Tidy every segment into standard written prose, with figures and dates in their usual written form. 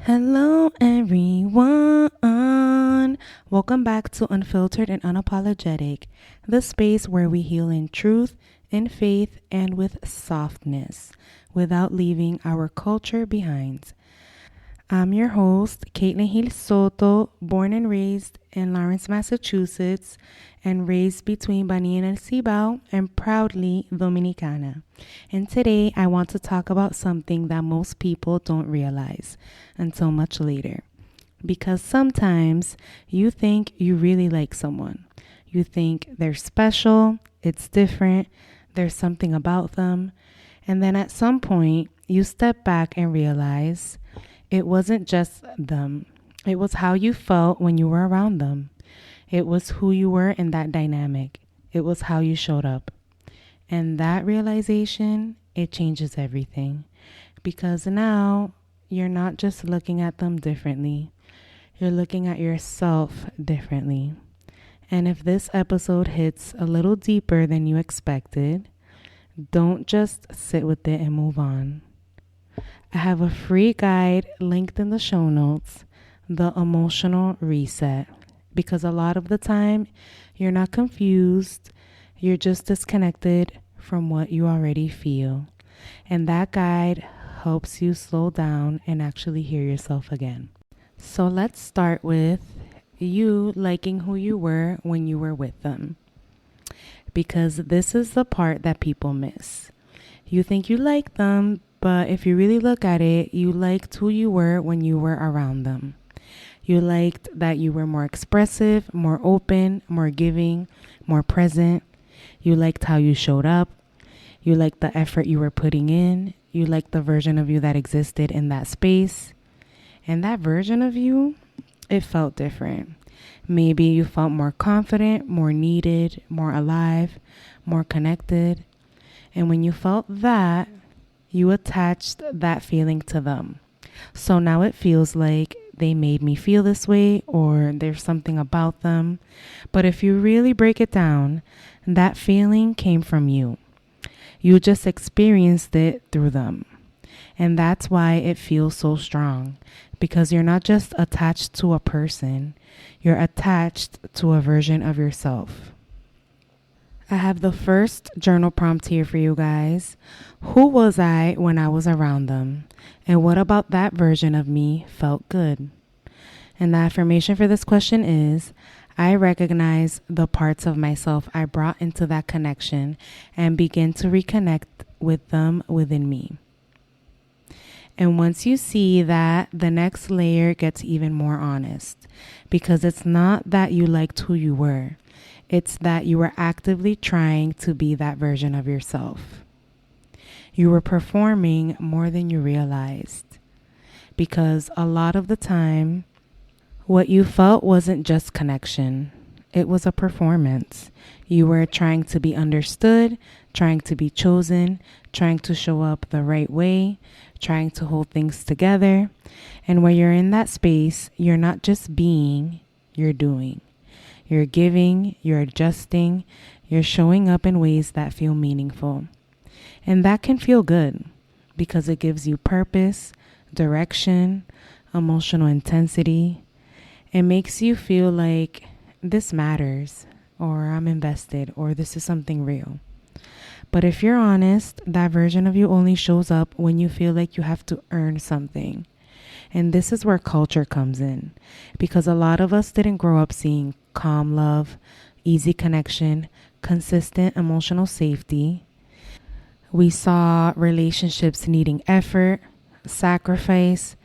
Hello, everyone. Welcome back to Unfiltered and Unapologetic, the space where we heal in truth, in faith, and with softness, without leaving our culture behind. I'm your host, Caitlin Gil-Soto, born and raised in Lawrence, Massachusetts, and raised between Bani and El Cibao, and proudly Dominicana. And today I want to talk about something that most people don't realize until much later. Because sometimes you think you really like someone. You think they're special, it's different, there's something about them. And then at some point, you step back and realize it wasn't just them. It was how you felt when you were around them. It was who you were in that dynamic. It was how you showed up. And that realization, it changes everything. Because now you're not just looking at them differently. You're looking at yourself differently. And if this episode hits a little deeper than you expected, don't just sit with it and move on. I have a free guide linked in the show notes, the emotional reset, because a lot of the time you're not confused, you're just disconnected from what you already feel. And that guide helps you slow down and actually hear yourself again. So let's start with you liking who you were when you were with them, because this is the part that people miss. You think you like them, but if you really look at it, you liked who you were when you were around them. You liked that you were more expressive, more open, more giving, more present. You liked how you showed up. You liked the effort you were putting in. You liked the version of you that existed in that space. And that version of you, it felt different. Maybe you felt more confident, more needed, more alive, more connected. And when you felt that, you attached that feeling to them. So now it feels like they made me feel this way, or there's something about them. But if you really break it down, that feeling came from you. You just experienced it through them. And that's why it feels so strong, because you're not just attached to a person, you're attached to a version of yourself. I have the first journal prompt here for you guys. Who was I when I was around them? And what about that version of me felt good? And the affirmation for this question is, I recognize the parts of myself I brought into that connection and begin to reconnect with them within me. And once you see that, the next layer gets even more honest, because it's not that you liked who you were. It's that you were actively trying to be that version of yourself. You were performing more than you realized, because a lot of the time, what you felt wasn't just connection. It was a performance. You were trying to be understood, trying to be chosen, trying to show up the right way, trying to hold things together. And when you're in that space, you're not just being, you're doing. You're giving, you're adjusting, you're showing up in ways that feel meaningful. And that can feel good because it gives you purpose, direction, emotional intensity. It makes you feel like this matters, or I'm invested, or this is something real. But if you're honest, that version of you only shows up when you feel like you have to earn something. And this is where culture comes in, because a lot of us didn't grow up seeing calm love, easy connection, consistent emotional safety. We saw relationships needing effort, sacrifice.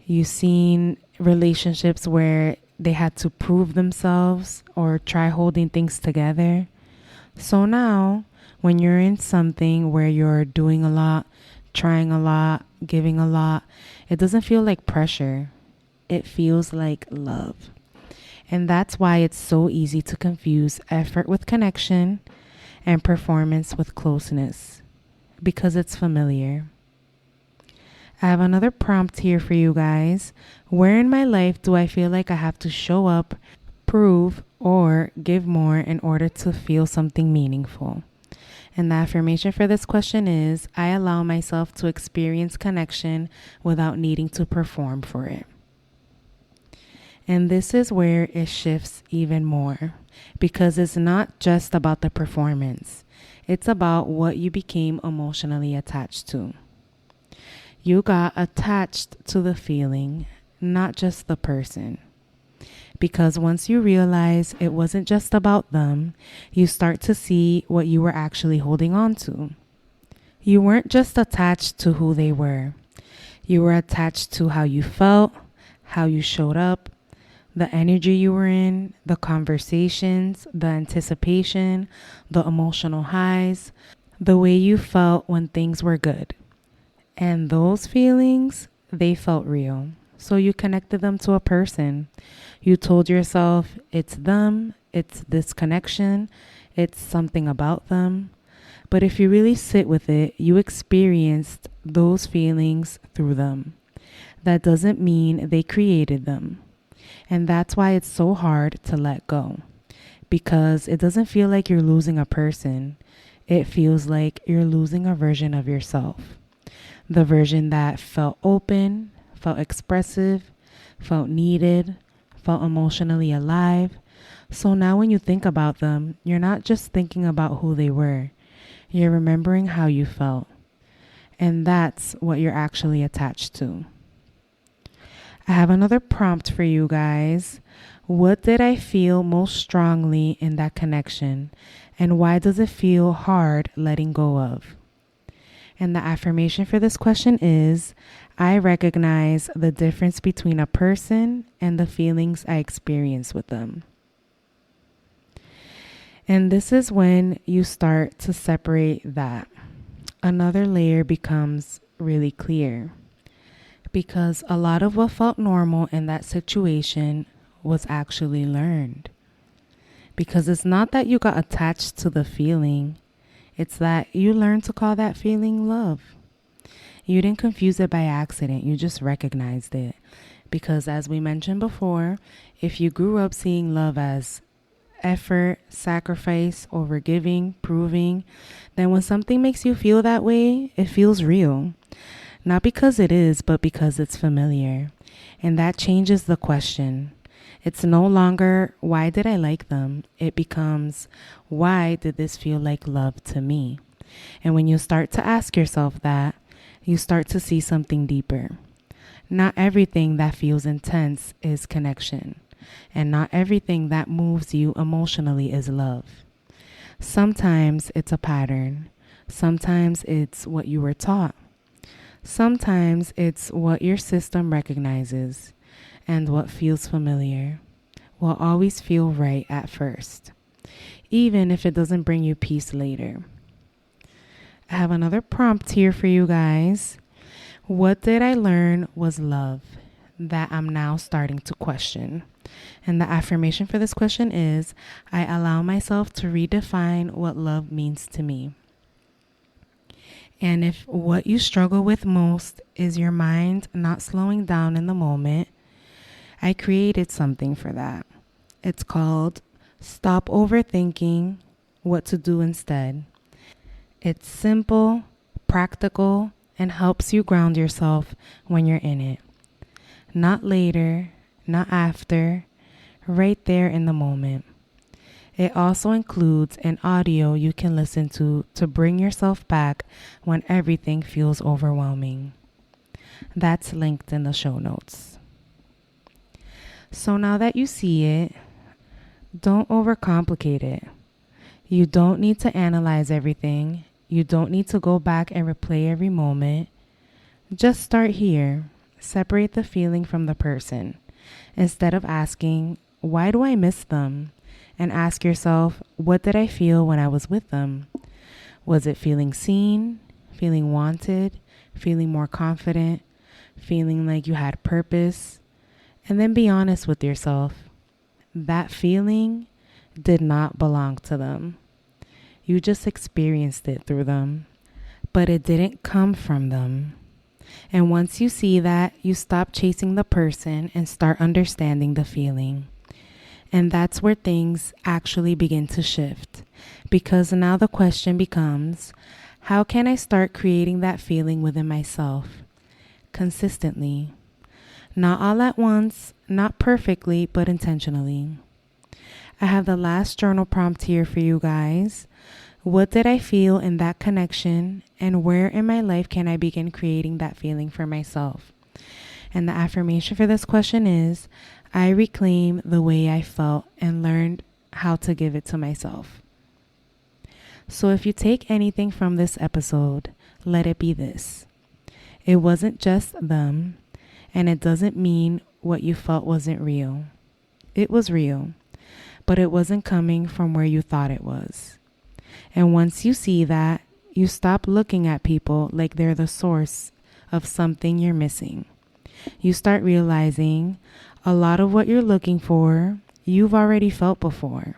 You've seen relationships where they had to prove themselves or try holding things together. So now, when you're in something where you're doing a lot, trying a lot, giving a lot, it doesn't feel like pressure. It feels like love. And that's why it's so easy to confuse effort with connection and performance with closeness, because it's familiar. I have another prompt here for you guys. Where in my life do I feel like I have to show up, prove, or give more in order to feel something meaningful? And the affirmation for this question is, I allow myself to experience connection without needing to perform for it. And this is where it shifts even more, because it's not just about the performance. It's about what you became emotionally attached to. You got attached to the feeling, not just the person. Because once you realize it wasn't just about them, you start to see what you were actually holding on to. You weren't just attached to who they were. You were attached to how you felt, how you showed up, the energy you were in, the conversations, the anticipation, the emotional highs, the way you felt when things were good. And those feelings, they felt real. So you connected them to a person. You told yourself, it's them, it's this connection, it's something about them. But if you really sit with it, you experienced those feelings through them. That doesn't mean they created them. And that's why it's so hard to let go. Because it doesn't feel like you're losing a person. It feels like you're losing a version of yourself. The version that felt open, felt expressive, felt needed, felt emotionally alive. So now when you think about them, you're not just thinking about who they were. You're remembering how you felt. And that's what you're actually attached to. I have another prompt for you guys. What did I feel most strongly in that connection? And why does it feel hard letting go of? And the affirmation for this question is, I recognize the difference between a person and the feelings I experience with them. And this is when you start to separate that. Another layer becomes really clear. Because a lot of what felt normal in that situation was actually learned. Because it's not that you got attached to the feeling, it's that you learned to call that feeling love. You didn't confuse it by accident, you just recognized it. Because as we mentioned before, if you grew up seeing love as effort, sacrifice, overgiving, proving, then when something makes you feel that way, it feels real. Not because it is, but because it's familiar. And that changes the question. It's no longer, why did I like them? It becomes, why did this feel like love to me? And when you start to ask yourself that, you start to see something deeper. Not everything that feels intense is connection. And not everything that moves you emotionally is love. Sometimes it's a pattern. Sometimes it's what you were taught. Sometimes it's what your system recognizes, and what feels familiar will always feel right at first, even if it doesn't bring you peace later. I have another prompt here for you guys. What did I learn was love that I'm now starting to question? And the affirmation for this question is, I allow myself to redefine what love means to me. And if what you struggle with most is your mind not slowing down in the moment, I created something for that. It's called Stop Overthinking What to Do Instead. It's simple, practical, and helps you ground yourself when you're in it. Not later, not after, right there in the moment. It also includes an audio you can listen to bring yourself back when everything feels overwhelming. That's linked in the show notes. So now that you see it, don't overcomplicate it. You don't need to analyze everything. You don't need to go back and replay every moment. Just start here. Separate the feeling from the person. Instead of asking, why do I miss them? And ask yourself, what did I feel when I was with them? Was it feeling seen, feeling wanted, feeling more confident, feeling like you had purpose? And then be honest with yourself. That feeling did not belong to them. You just experienced it through them, but it didn't come from them. And once you see that, you stop chasing the person and start understanding the feeling. And that's where things actually begin to shift. Because now the question becomes, how can I start creating that feeling within myself consistently? Not all at once, not perfectly, but intentionally. I have the last journal prompt here for you guys. What did I feel in that connection, and where in my life can I begin creating that feeling for myself? And the affirmation for this question is, I reclaim the way I felt and learned how to give it to myself. So if you take anything from this episode, let it be this. It wasn't just them, and it doesn't mean what you felt wasn't real. It was real, but it wasn't coming from where you thought it was. And once you see that, you stop looking at people like they're the source of something you're missing. You start realizing a lot of what you're looking for, you've already felt before.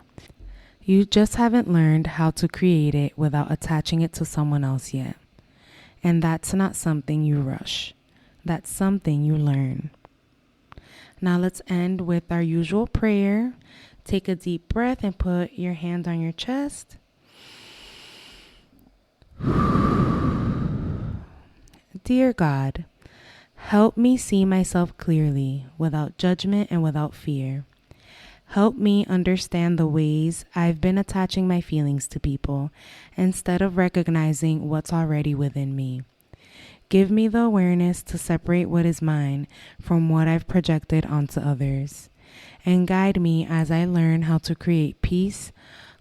You just haven't learned how to create it without attaching it to someone else yet. And that's not something you rush. That's something you learn. Now let's end with our usual prayer. Take a deep breath and put your hand on your chest. Dear God, help me see myself clearly, without judgment and without fear. Help me understand the ways I've been attaching my feelings to people instead of recognizing what's already within me. Give me the awareness to separate what is mine from what I've projected onto others, and guide me as I learn how to create peace,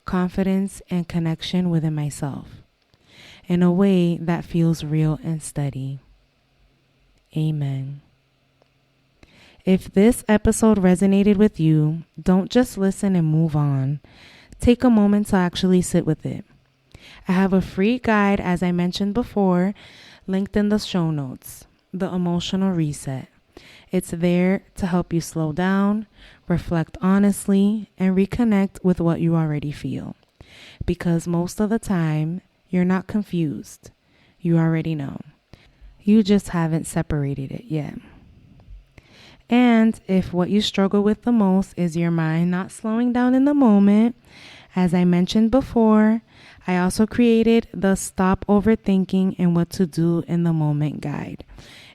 confidence, and connection within myself in a way that feels real and steady. Amen. If this episode resonated with you, don't just listen and move on. Take a moment to actually sit with it. I have a free guide, as I mentioned before, linked in the show notes, The Emotional Reset. It's there to help you slow down, reflect honestly, and reconnect with what you already feel. Because most of the time, you're not confused. You already know. You just haven't separated it yet. And if what you struggle with the most is your mind not slowing down in the moment, as I mentioned before, I also created the Stop Overthinking and What to Do in the Moment guide.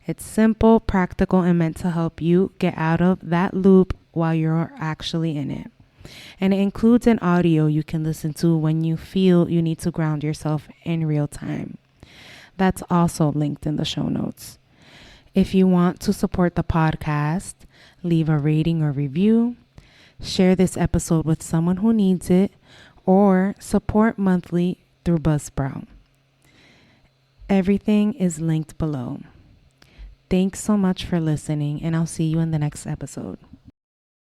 It's simple, practical, and meant to help you get out of that loop while you're actually in it. And it includes an audio you can listen to when you feel you need to ground yourself in real time. That's also linked in the show notes. If you want to support the podcast, leave a rating or review, share this episode with someone who needs it, or support monthly through Buzzsprout. Everything is linked below. Thanks so much for listening, and I'll see you in the next episode.